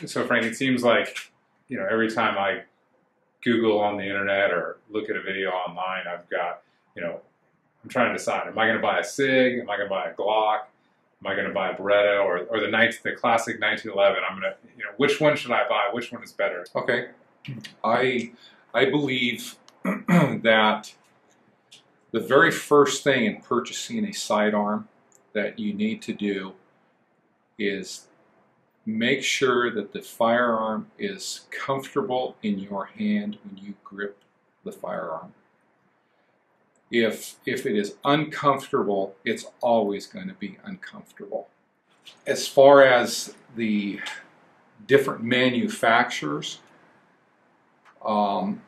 So Frank, it seems like, every time I Google on the internet or look at a video online, I've got, I'm trying to decide, am I going to buy a SIG? Am I going to buy a Glock? Am I going to buy a Beretta or the classic 1911? I'm going to, which one should I buy? Which one is better? Okay. I believe that the very first thing in purchasing a sidearm that you need to do is make sure that the firearm is comfortable in your hand when you grip the firearm. If it is uncomfortable, it's always going to be uncomfortable. As far as the different manufacturers,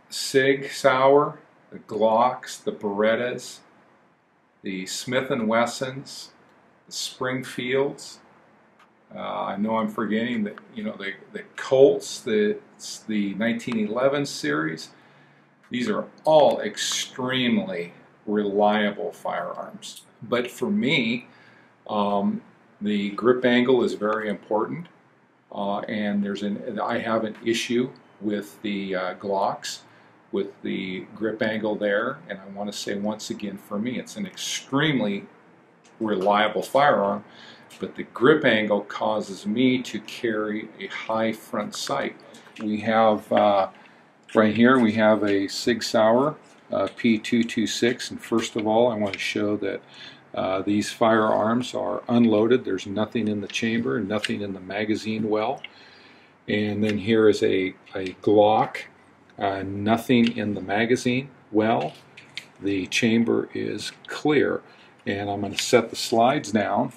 SIG Sauer, the Glocks, the Berettas, the Smith & Wessons, the Springfields. I know I'm forgetting that, the Colts, the 1911 series. These are all extremely reliable firearms. But for me, the grip angle is very important, and I have an issue with the Glocks, with the grip angle there, and I want to say once again, for me, it's an extremely reliable firearm, but the grip angle causes me to carry a high front sight. We have right here, we have a SIG Sauer P226, and first of all, I want to show that these firearms are unloaded. There's nothing in the chamber, nothing in the magazine well. And then here is a Glock, nothing in the magazine well. The chamber is clear. And I'm going to set the slides down,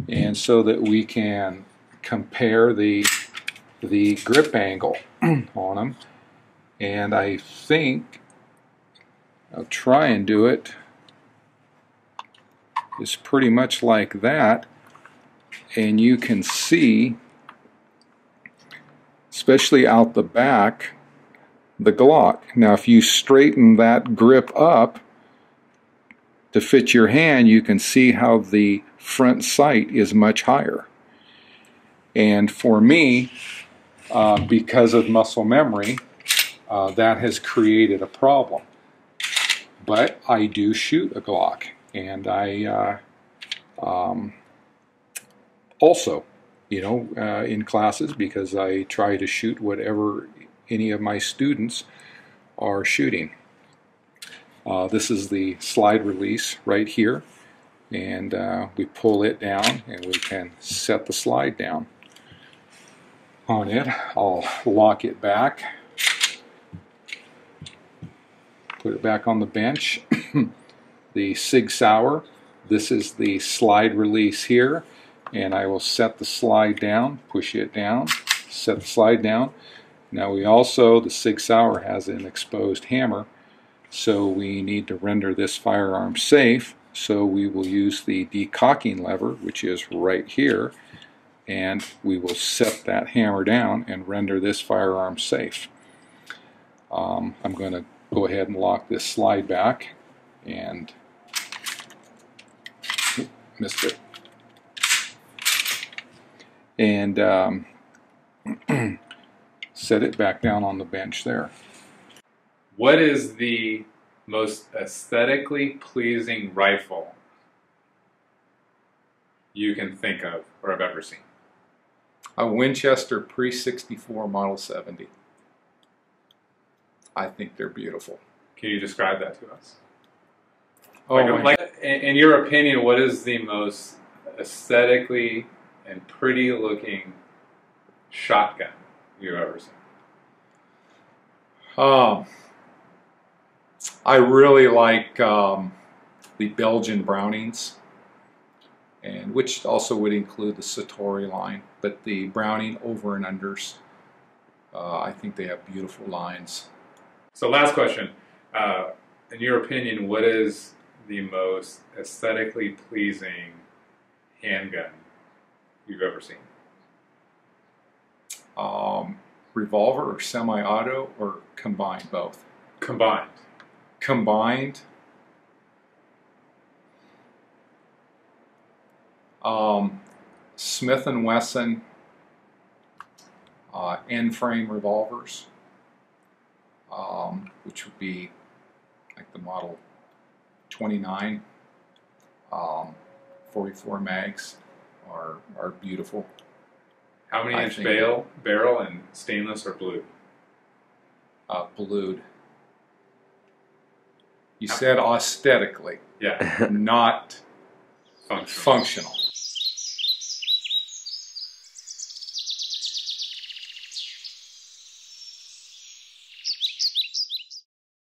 and so that we can compare the grip angle on them. And I think I'll try and do it just pretty much like that, and you can see, especially out the back, the Glock. Now if you straighten that grip up to fit your hand, you can see how the front sight is much higher. And for me, because of muscle memory, that has created a problem. But I do shoot a Glock, and I also, in classes, because I try to shoot whatever any of my students are shooting. This is the slide release right here, and we pull it down and we can set the slide down on it. I'll lock it back, put it back on the bench. The SIG Sauer, this is the slide release here, and I will set the slide down, push it down, set the slide down. Now the SIG Sauer has an exposed hammer, so we need to render this firearm safe, so we will use the decocking lever, which is right here, and we will set that hammer down and render this firearm safe. I'm going to go ahead and lock this slide back, and missed it. And set it back down on the bench there. What is the most aesthetically pleasing rifle you can think of or have ever seen? A Winchester Pre-64 Model 70. I think they're beautiful. Can you describe that to us? Oh, in your opinion, what is the most aesthetically and pretty looking shotgun you've ever seen? I really like the Belgian Brownings, and which also would include the Satori line, but the Browning over and unders, I think they have beautiful lines. So last question, in your opinion, what is the most aesthetically pleasing handgun you've ever seen? Revolver or semi-auto, or combined, both? Combined. Combined. Smith & Wesson end frame revolvers, which would be like the model 29. 44 mags are beautiful. How many I inch think barrel and stainless or blue? Blued. You said aesthetically, Yeah, not functional. functional.